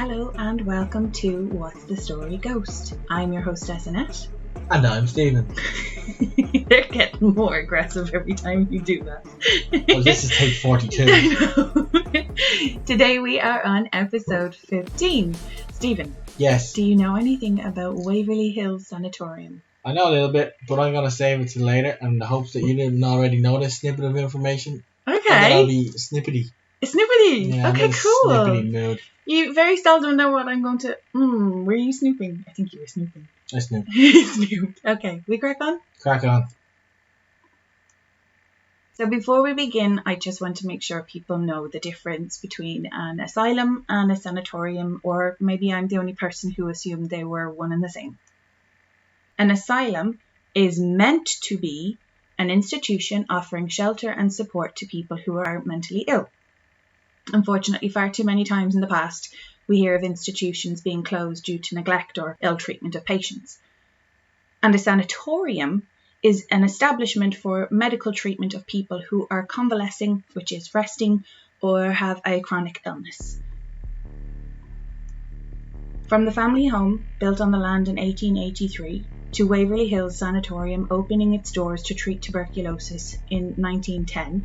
Hello and welcome to What's the Story Ghost. I'm your hostess Annette. And I'm Steven. They're getting more aggressive every time you do that. Well, this is take 42. I know. Today we are on episode 15. Steven, Yes, do you know anything about Waverly Hills Sanatorium? I know a little bit, but I'm going to save it till later in the hopes that you didn't already know this snippet of information. And that I'll Okay. be snippety. Snippety. Yeah, Okay, I'm in a cool. snippety mood. You very seldom know what I'm going to... were you snooping? I think you were snooping. I snoop. Snooped. Okay, we crack on? Crack on. So before we begin, I just want to make sure people know the difference between an asylum and a sanatorium, or maybe I'm the only person who assumed they were one and the same. An asylum is meant to be an institution offering shelter and support to people who are mentally ill. Unfortunately, far too many times in the past, we hear of institutions being closed due to neglect or ill treatment of patients. And a sanatorium is an establishment for medical treatment of people who are convalescing, which is resting, or have a chronic illness. From the family home, built on the land in 1883, to Waverly Hills Sanatorium opening its doors to treat tuberculosis in 1910,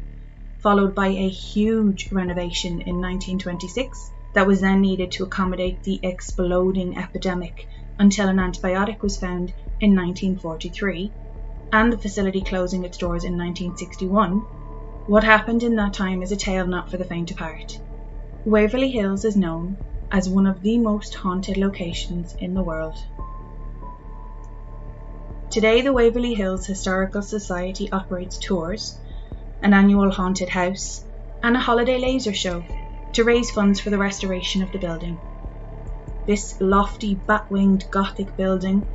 followed by a huge renovation in 1926 that was then needed to accommodate the exploding epidemic until an antibiotic was found in 1943, and the facility closing its doors in 1961, what happened in that time is a tale not for the faint of heart. Waverly Hills is known as one of the most haunted locations in the world. Today, the Waverly Hills Historical Society operates tours, an annual haunted house, and a holiday laser show to raise funds for the restoration of the building. This lofty, bat-winged Gothic building,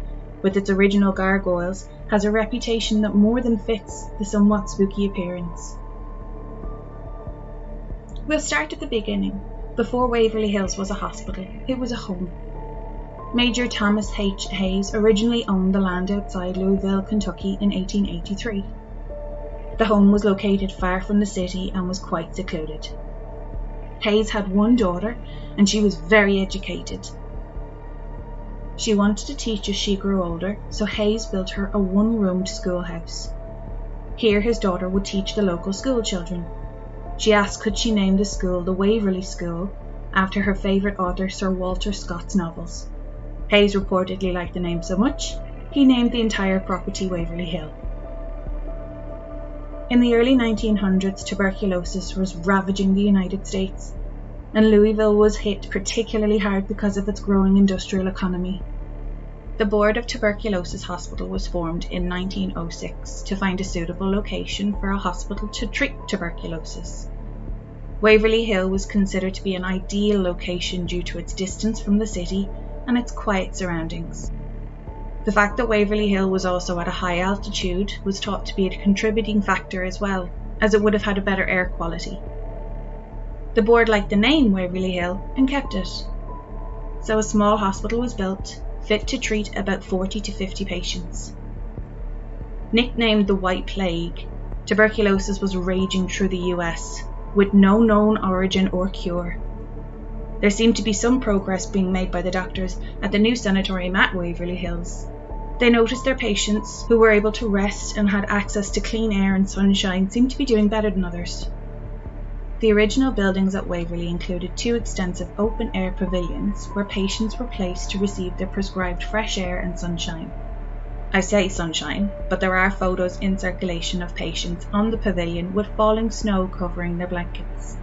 with its original gargoyles, has a reputation that more than fits the somewhat spooky appearance. We'll start at the beginning. Before Waverly Hills was a hospital, it was a home. Major Thomas H. Hayes originally owned the land outside Louisville, Kentucky in 1883. The home was located far from the city and was quite secluded. Hayes had one daughter, and she was very educated. She wanted to teach as she grew older, so Hayes built her a one-roomed schoolhouse. Here his daughter would teach the local school children. She asked could she name the school the Waverly School, after her favourite author Sir Walter Scott's novels. Hayes reportedly liked the name so much, he named the entire property Waverly Hill. In the early 1900s, tuberculosis was ravaging the United States, and Louisville was hit particularly hard because of its growing industrial economy. The Board of Tuberculosis Hospital was formed in 1906 to find a suitable location for a hospital to treat tuberculosis. Waverly Hill was considered to be an ideal location due to its distance from the city and its quiet surroundings. The fact that Waverly Hill was also at a high altitude was thought to be a contributing factor as well, as it would have had a better air quality. The board liked the name Waverly Hill and kept it. So a small hospital was built, fit to treat about 40 to 50 patients. Nicknamed the White Plague, tuberculosis was raging through the US, with no known origin or cure. There seemed to be some progress being made by the doctors at the new sanatorium at Waverly Hills. They noticed their patients, who were able to rest and had access to clean air and sunshine, seemed to be doing better than others. The original buildings at Waverly included 2 extensive open-air pavilions where patients were placed to receive their prescribed fresh air and sunshine. I say sunshine, but there are photos in circulation of patients on the pavilion with falling snow covering their blankets.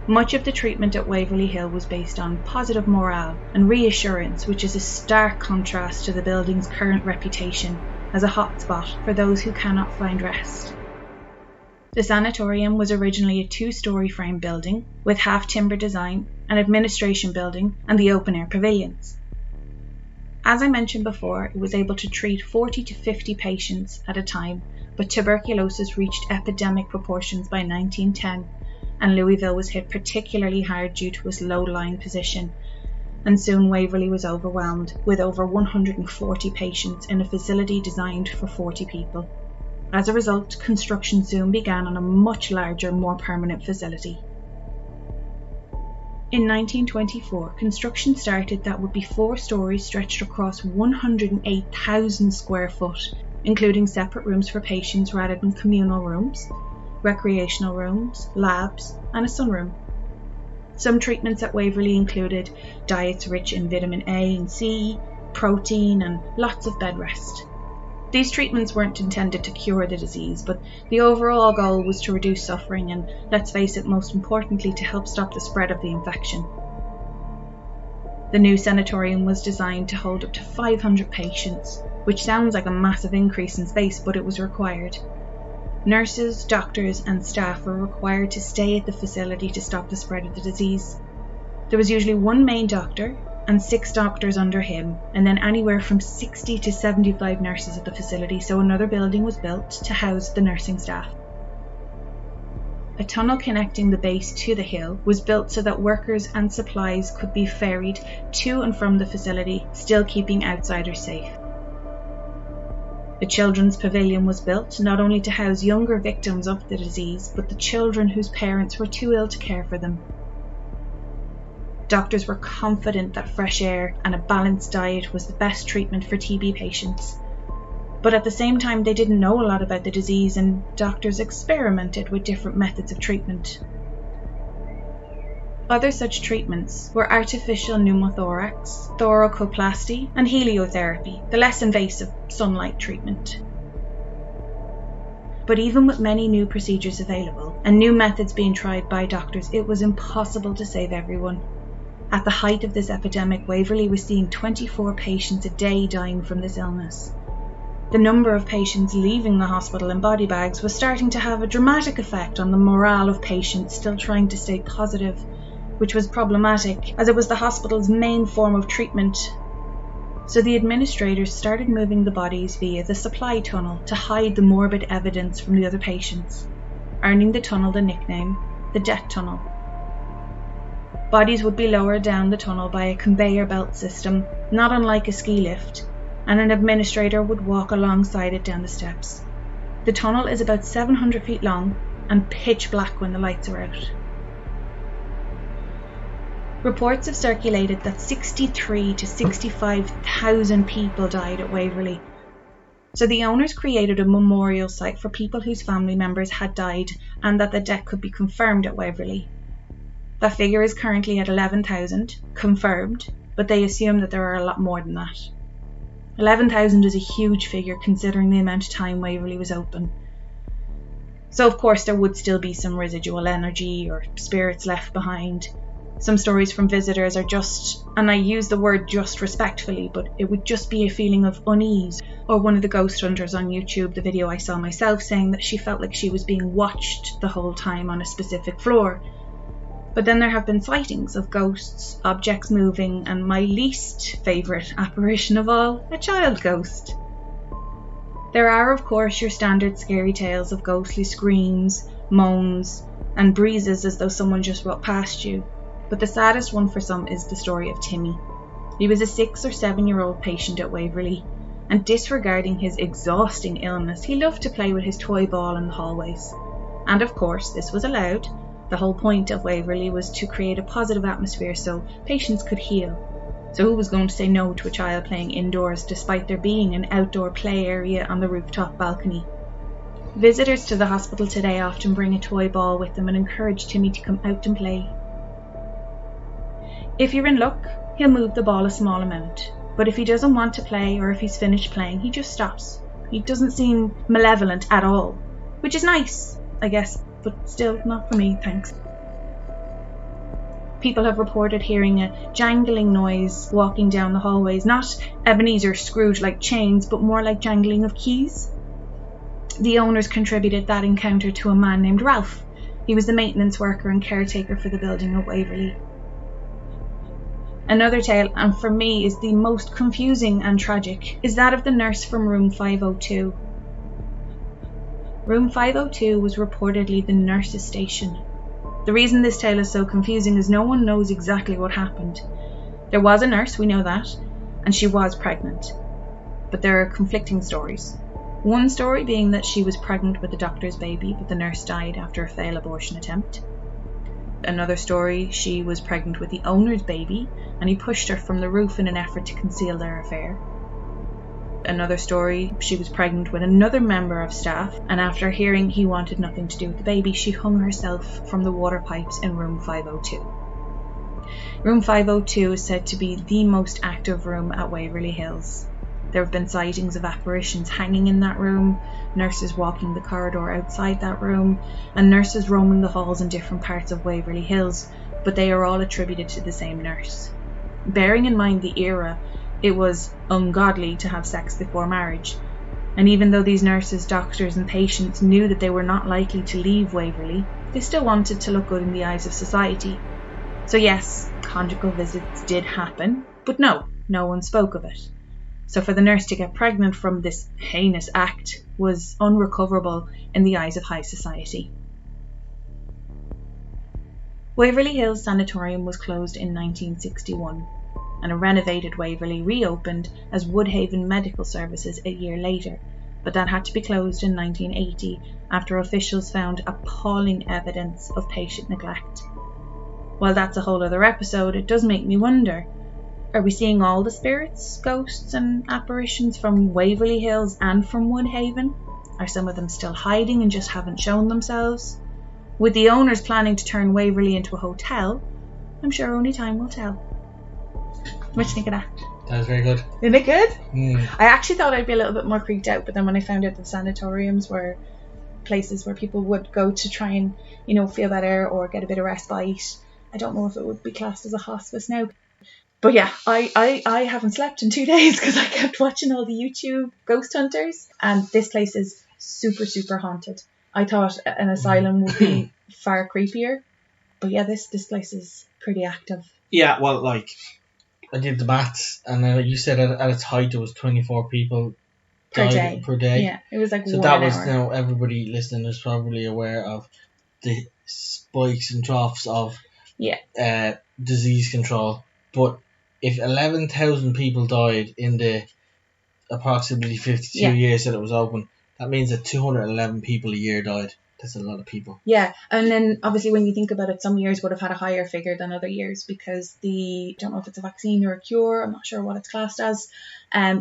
Much of the treatment at Waverly Hill was based on positive morale and reassurance, which is a stark contrast to the building's current reputation as a hotspot for those who cannot find rest. The sanatorium was originally a 2-story frame building with half-timber design, an administration building, and the open-air pavilions. As I mentioned before, it was able to treat 40 to 50 patients at a time, but tuberculosis reached epidemic proportions by 1910, and Louisville was hit particularly hard due to its low-lying position, and soon Waverly was overwhelmed with over 140 patients in a facility designed for 40 people. As a result, construction soon began on a much larger, more permanent facility. In 1924, construction started that would be 4 stories stretched across 108,000 square foot, including separate rooms for patients rather than communal rooms, recreational rooms, labs, and a sunroom. Some treatments at Waverly included diets rich in vitamin A and C, protein, and lots of bed rest. These treatments weren't intended to cure the disease, but the overall goal was to reduce suffering and, let's face it, most importantly, to help stop the spread of the infection. The new sanatorium was designed to hold up to 500 patients, which sounds like a massive increase in space, but it was required. Nurses, doctors, and staff were required to stay at the facility to stop the spread of the disease. There was usually one main doctor and 6 doctors under him, and then anywhere from 60 to 75 nurses at the facility, so another building was built to house the nursing staff. A tunnel connecting the base to the hill was built so that workers and supplies could be ferried to and from the facility, still keeping outsiders safe. A children's pavilion was built not only to house younger victims of the disease, but the children whose parents were too ill to care for them. Doctors were confident that fresh air and a balanced diet was the best treatment for TB patients. But at the same time, they didn't know a lot about the disease, and doctors experimented with different methods of treatment. Other such treatments were artificial pneumothorax, thoracoplasty, and heliotherapy, the less invasive sunlight treatment. But even with many new procedures available and new methods being tried by doctors, it was impossible to save everyone. At the height of this epidemic, Waverly was seeing 24 patients a day dying from this illness. The number of patients leaving the hospital in body bags was starting to have a dramatic effect on the morale of patients still trying to stay positive, which was problematic as it was the hospital's main form of treatment. So the administrators started moving the bodies via the supply tunnel to hide the morbid evidence from the other patients, earning the tunnel the nickname the death tunnel. Bodies would be lowered down the tunnel by a conveyor belt system, not unlike a ski lift, and an administrator would walk alongside it down the steps. The tunnel is about 700 feet long and pitch black when the lights are out. Reports have circulated that 63 to 65,000 people died at Waverly. So the owners created a memorial site for people whose family members had died and that the death could be confirmed at Waverly. That figure is currently at 11,000, confirmed, but they assume that there are a lot more than that. 11,000 is a huge figure considering the amount of time Waverly was open. So of course there would still be some residual energy or spirits left behind. Some stories from visitors are just, and I use the word just respectfully, but it would just be a feeling of unease. Or one of the ghost hunters on YouTube, the video I saw myself, saying that she felt like she was being watched the whole time on a specific floor. But then there have been sightings of ghosts, objects moving, and my least favourite apparition of all, a child ghost. There are of course your standard scary tales of ghostly screams, moans, and breezes as though someone just walked past you. But the saddest one for some is the story of Timmy. He was a 6 or 7-year-old patient at Waverly, and disregarding his exhausting illness, he loved to play with his toy ball in the hallways. And of course, this was allowed. The whole point of Waverly was to create a positive atmosphere so patients could heal. So who was going to say no to a child playing indoors despite there being an outdoor play area on the rooftop balcony? Visitors to the hospital today often bring a toy ball with them and encourage Timmy to come out and play. If you're in luck, he'll move the ball a small amount, but if he doesn't want to play or if he's finished playing, he just stops. He doesn't seem malevolent at all, which is nice, I guess. But still not for me, thanks. People have reported hearing a jangling noise walking down the hallways, not Ebenezer Scrooge-like chains, but more like jangling of keys. The owners contributed that encounter to a man named Ralph. He was the maintenance worker and caretaker for the building at Waverly. Another tale, and for me is the most confusing and tragic, is that of the nurse from room 502. Room 502 was reportedly the nurse's station. The reason this tale is so confusing is no one knows exactly what happened. There was a nurse, we know that, and she was pregnant. But there are conflicting stories. One story being that she was pregnant with the doctor's baby, but the nurse died after a failed abortion attempt. Another story, she was pregnant with the owner's baby and he pushed her from the roof in an effort to conceal their affair. Another story, she was pregnant with another member of staff and after hearing he wanted nothing to do with the baby, she hung herself from the water pipes in room 502. Room 502 is said to be the most active room at Waverly Hills. There have been sightings of apparitions hanging in that room, nurses walking the corridor outside that room, and nurses roaming the halls in different parts of Waverly Hills, but they are all attributed to the same nurse. Bearing in mind the era, it was ungodly to have sex before marriage, and even though these nurses, doctors and patients knew that they were not likely to leave Waverly, they still wanted to look good in the eyes of society. So yes, conjugal visits did happen, but no one spoke of it. So for the nurse to get pregnant from this heinous act was unrecoverable in the eyes of high society. Waverly Hills Sanatorium was closed in 1961, and a renovated Waverly reopened as Woodhaven Medical Services a year later, but that had to be closed in 1980 after officials found appalling evidence of patient neglect. While that's a whole other episode, it does make me wonder, are we seeing all the spirits, ghosts and apparitions from Waverly Hills and from Woodhaven? Are some of them still hiding and just haven't shown themselves? With the owners planning to turn Waverly into a hotel, I'm sure only time will tell. What do you think of that? That was very good. Isn't it good? Mm. I actually thought I'd be a little bit more creeped out, but then when I found out that sanatoriums were places where people would go to try and, feel better or get a bit of respite, I don't know if it would be classed as a hospice now. But yeah, I haven't slept in 2 days because I kept watching all the YouTube ghost hunters, and this place is super, super haunted. I thought an asylum would be far creepier, but yeah, this place is pretty active. Yeah, well, like, I did the maths, and you said at its height it was 24 people per day. Yeah, it was like so 1 that hour. was, now everybody listening is probably aware of the spikes and troughs of disease control, but if 11,000 people died in the approximately 52 years that it was open, that means that 211 people a year died. That's a lot of people. Yeah, and then obviously when you think about it, some years would have had a higher figure than other years because I don't know if it's a vaccine or a cure, I'm not sure what it's classed as,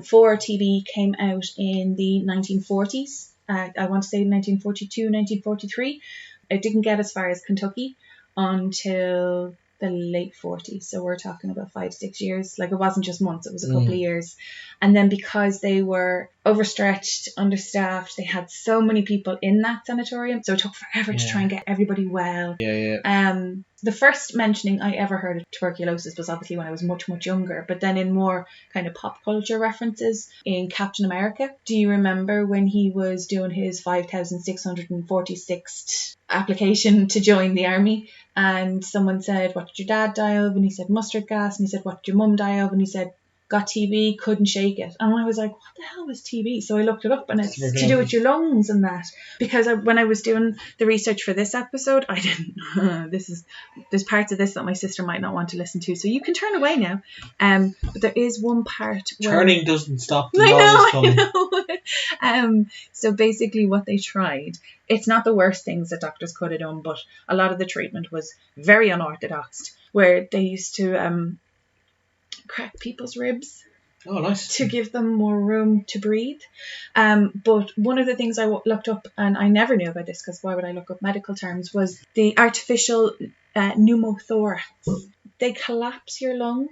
for TB came out in the 1940s. I want to say 1942, 1943. It didn't get as far as Kentucky until the late 40s, so we're talking about 5-6 years. Like, it wasn't just months, it was a couple of years. And then because they were overstretched, understaffed, they had so many people in that sanatorium, so it took forever to try and get everybody well. The first mentioning I ever heard of tuberculosis was obviously when I was much, much younger, but then in more kind of pop culture references in Captain America. Do you remember when he was doing his 5,646th application to join the army, and someone said, what did your dad die of? And he said mustard gas, and he said, what did your mum die of? And he said, got TB, couldn't shake it. And I was like, what the hell is TB? So I looked it up, and it's to do with your lungs and that. Because when I was doing the research for this episode, I didn't. There's parts of this that my sister might not want to listen to, so you can turn away now. But there is one part where turning doesn't stop the noise coming. I know. So basically, what they tried. It's not the worst things that doctors could have done, but a lot of the treatment was very unorthodox, where they used to crack people's ribs. Oh, nice. To give them more room to breathe. But one of the things I looked up, and I never knew about this because why would I look up medical terms, was the artificial pneumothorax. They collapse your lung.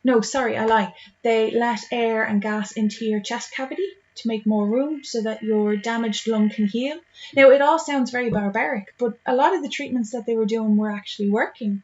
No, sorry, I lie. They let air and gas into your chest cavity to make more room so that your damaged lung can heal. Now, it all sounds very barbaric, but a lot of the treatments that they were doing were actually working.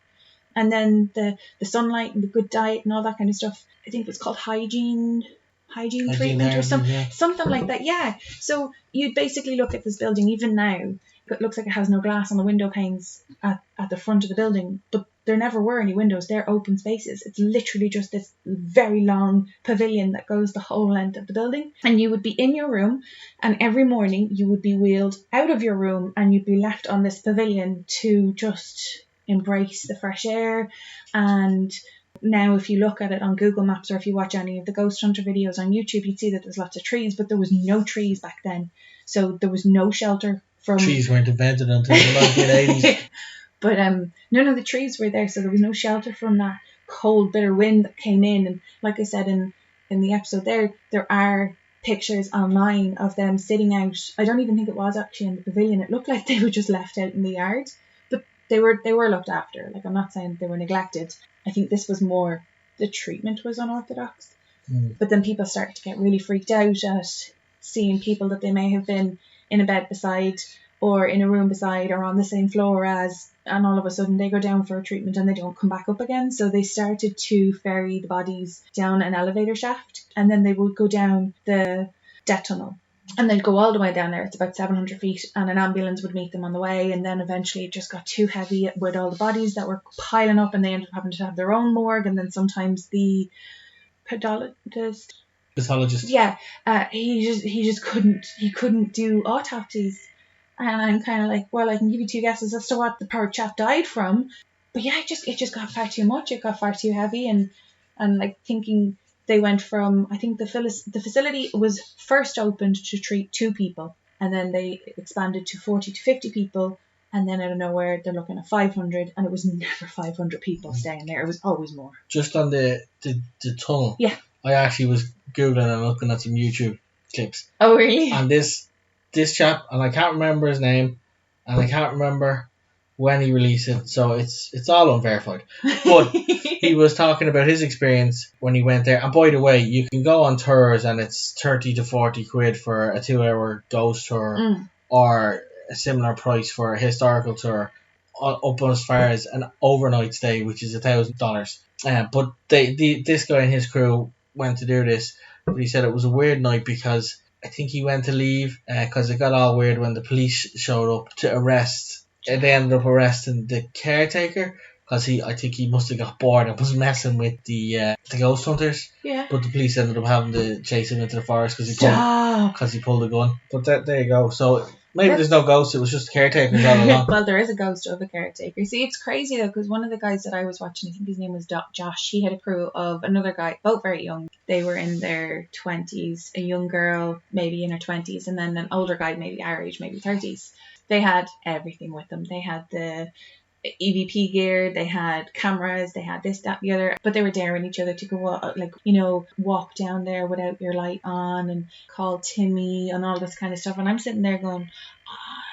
And then the sunlight and the good diet and all that kind of stuff, I think it was called hygiene treatment or something like that. Yeah. So you'd basically look at this building, even now, it looks like it has no glass on the window panes at the front of the building, but there never were any windows. They're open spaces. It's literally just this very long pavilion that goes the whole length of the building. And you would be in your room, and every morning you would be wheeled out of your room and you'd be left on this pavilion to just embrace the fresh air. And now if you look at it on Google Maps or if you watch any of the ghost hunter videos on YouTube, you'd see that there's lots of trees, but there was no trees back then. So there was no shelter from... Trees weren't invented until the 1980s. But none of the trees were there, so there was no shelter from that cold, bitter wind that came in. And like I said in the episode there are pictures online of them sitting out. I don't even think it was actually in the pavilion. It looked like they were just left out in the yard. But they were looked after. Like, I'm not saying they were neglected. I think this was more the treatment was unorthodox. But then people started to get really freaked out at seeing people that they may have been in a bed beside or in a room beside or on the same floor as, and all of a sudden they go down for a treatment and they don't come back up again. So they started to ferry the bodies down an elevator shaft, and then they would go down the death tunnel. And they'd go all the way down there. It's about 700 feet, and an ambulance would meet them on the way. And then eventually it just got too heavy with all the bodies that were piling up, and they ended up having to have their own morgue. And then sometimes the pathologist, he just couldn't do autopsies. And I'm kind of like, well, I can give you two guesses as to what the poor chap died from. But yeah, it just got far too much. It got far too heavy. And like thinking they went from, I think the facility was first opened to treat 2 people. And then they expanded to 40 to 50 people. And then out of nowhere, they're looking at 500. And it was never 500 people staying there. It was always more. Just on the tunnel. Yeah. I actually was Googling and looking at some YouTube clips. Oh, really? And this chap, and I can't remember his name, and I can't remember when he released it, so it's all unverified. But he was talking about his experience when he went there. And by the way, you can go on tours, and it's 30 to 40 quid for a 2-hour ghost tour, or a similar price for a historical tour, up as far as an overnight stay, which is $1,000. But this guy and his crew went to do this, but he said it was a weird night because I think he went to leave because it got all weird when the police showed up to arrest. They ended up arresting the caretaker because I think he must have got bored and was messing with the ghost hunters. Yeah. But the police ended up having to chase him into the forest because he pulled a gun. But there you go. So maybe there's no ghost. It was just caretakers all along. Well, there is a ghost of a caretaker. See, it's crazy though, because one of the guys that I was watching, I think his name was Josh. He had a crew of another guy, both very young. They were in their 20s. A young girl, maybe in her 20s, and then an older guy, maybe our age, maybe 30s. They had everything with them. They had the EVP gear, they had cameras, they had this, that, the other, but they were daring each other to go walk down there without your light on and call Timmy and all this kind of stuff. And I'm sitting there going,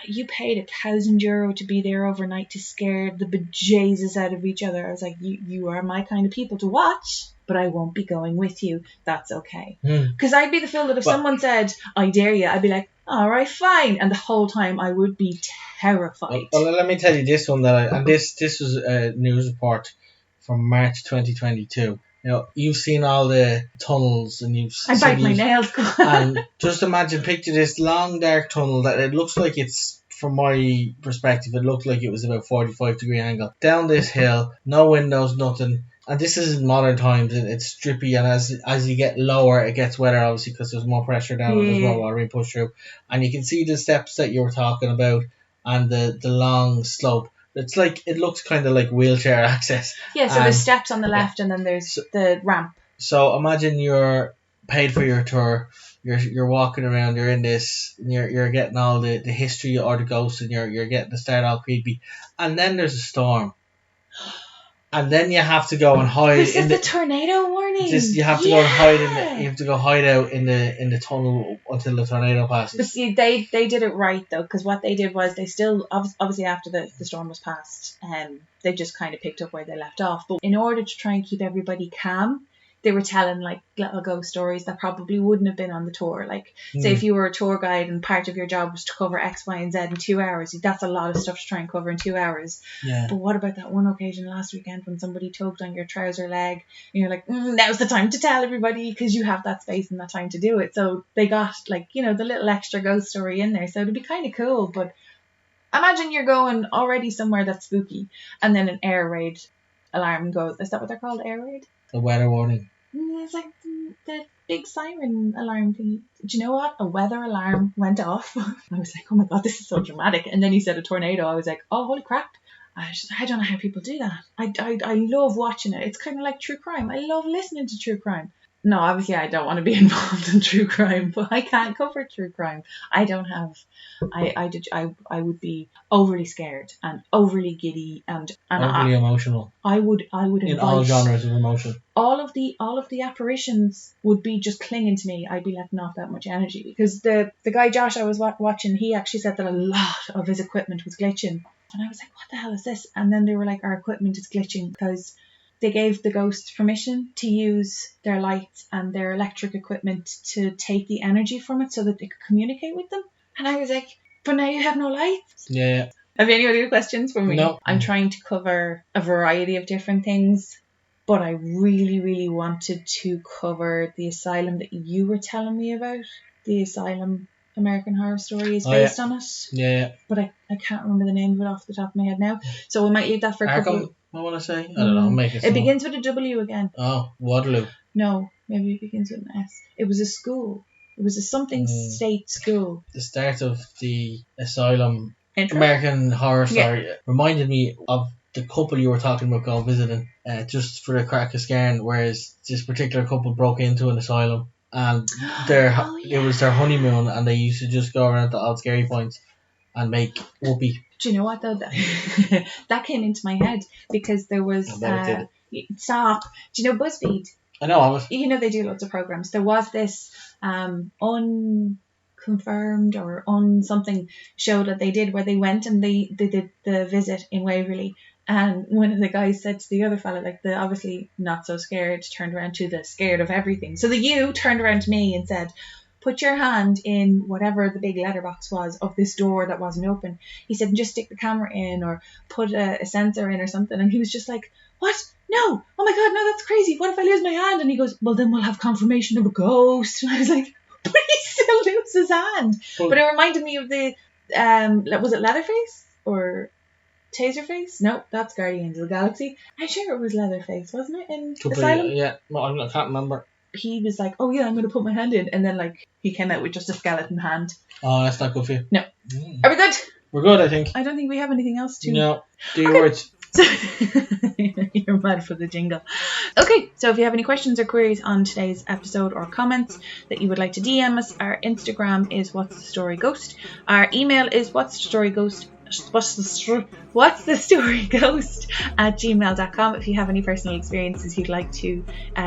you paid €1,000 to be there overnight to scare the bejesus out of each other. I was like, you are my kind of people to watch, but I won't be going with you. That's okay. Because I'd be the fool that if someone said, I dare you, I'd be like, all right, fine. And the whole time I would be terrified. Well, let me tell you this one this was a news report from March 2022. You know, you've seen all the tunnels and I bite my nails. And just picture this long dark tunnel that it looks like it's, from my perspective, it looked like it was about 45-degree angle. Down this hill, no windows, nothing. And this is in modern times, it's drippy, and as you get lower, it gets wetter, obviously, because there's more pressure down and there's more water being pushed through. And you can see the steps that you were talking about and the long slope. It's like, it looks kind of like wheelchair access. Yeah, so there's steps on the left and then there's the ramp. So imagine you're paid for your tour, you're walking around, you're in this, and you're getting all the history or the ghosts, and you're getting to start all creepy. And then there's a storm. And then you have to go and hide. This is the tornado warning. You have to go and hide you have to go hide out in the tunnel until the tornado passes. But see, they did it right though, because what they did was they still, obviously after the storm was past, they just kind of picked up where they left off. But in order to try and keep everybody calm, they were telling like little ghost stories that probably wouldn't have been on the tour. Like, say if you were a tour guide and part of your job was to cover X, Y, and Z in 2 hours, that's a lot of stuff to try and cover in 2 hours. Yeah. But what about that one occasion last weekend when somebody tugged on your trouser leg and you're like, now's the time to tell everybody, because you have that space and that time to do it. So they got like, the little extra ghost story in there. So it'd be kind of cool. But imagine you're going already somewhere that's spooky and then an air raid alarm goes. Is that what they're called? Air raid? The weather warning. It's like the big siren alarm thing. Do you know what? A weather alarm went off. I was like, oh my God, this is so dramatic. And then he said a tornado. I was like, oh, holy crap. I don't know how people do that. I love watching it. It's kind of like true crime. I love listening to true crime. No, obviously I don't want to be involved in true crime, but I can't cover true crime. I don't have. I would be overly scared and overly giddy and overly emotional. I would invite in all genres of emotion. All of the apparitions would be just clinging to me. I'd be letting off that much energy because the guy Josh I was watching, he actually said that a lot of his equipment was glitching, and I was like, what the hell is this? And then they were like, our equipment is glitching because they gave the ghosts permission to use their lights and their electric equipment to take the energy from it so that they could communicate with them. And I was like, but now you have no lights? Yeah. Have you any other questions for me? No. I'm trying to cover a variety of different things, but I really, really wanted to cover the asylum that you were telling me about. The asylum American Horror Story is based on it. Yeah. But I can't remember the name of it off the top of my head now. So we might leave that for a couple. I want to say. I don't know. Make it begins with a W again. Oh, Waterloo. No, maybe it begins with an S. It was a school. It was a something state school. The start of the asylum Intro. American Horror Story reminded me of the couple you were talking about going visiting, just for the crack of scaring, whereas this particular couple broke into an asylum and it was their honeymoon and they used to just go around to odd scary points and make whoopee. Do you know what though? That came into my head because there was stop. Do you know BuzzFeed? I know of it. You know they do lots of programs. There was this unconfirmed or something show that they did where they went and they did the visit in Waverly, and one of the guys said to the other fella, like the obviously not so scared, turned around to the scared of everything. So the you turned around to me and said, put your hand in whatever the big letterbox was of this door that wasn't open. He said, just stick the camera in or put a sensor in or something. And he was just like, what? No. Oh my God, no, that's crazy. What if I lose my hand? And he goes, well, then we'll have confirmation of a ghost. And I was like, but he still loses his hand. But it reminded me of the, was it Leatherface or Taserface? No, that's Guardians of the Galaxy. I'm sure it was Leatherface, wasn't it? In Asylum? Yeah, well, I can't remember. He was like, oh yeah, I'm going to put my hand in. And then like he came out with just a skeleton hand. Oh, that's not good for you. No. Are we good? We're good, I think. I don't think we have anything else to... No. Do your words. You're mad for the jingle. Okay, so if you have any questions or queries on today's episode or comments that you would like to DM us, our Instagram is What's the Story Ghost. Our email is What's the Story Ghost @gmail.com if you have any personal experiences you'd like to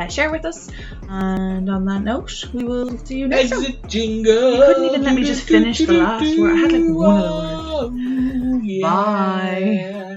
share with us. And on that note, we will see you next time. Jingle. You couldn't even let me just finish the last word. I had like one of the words. Yeah. Bye.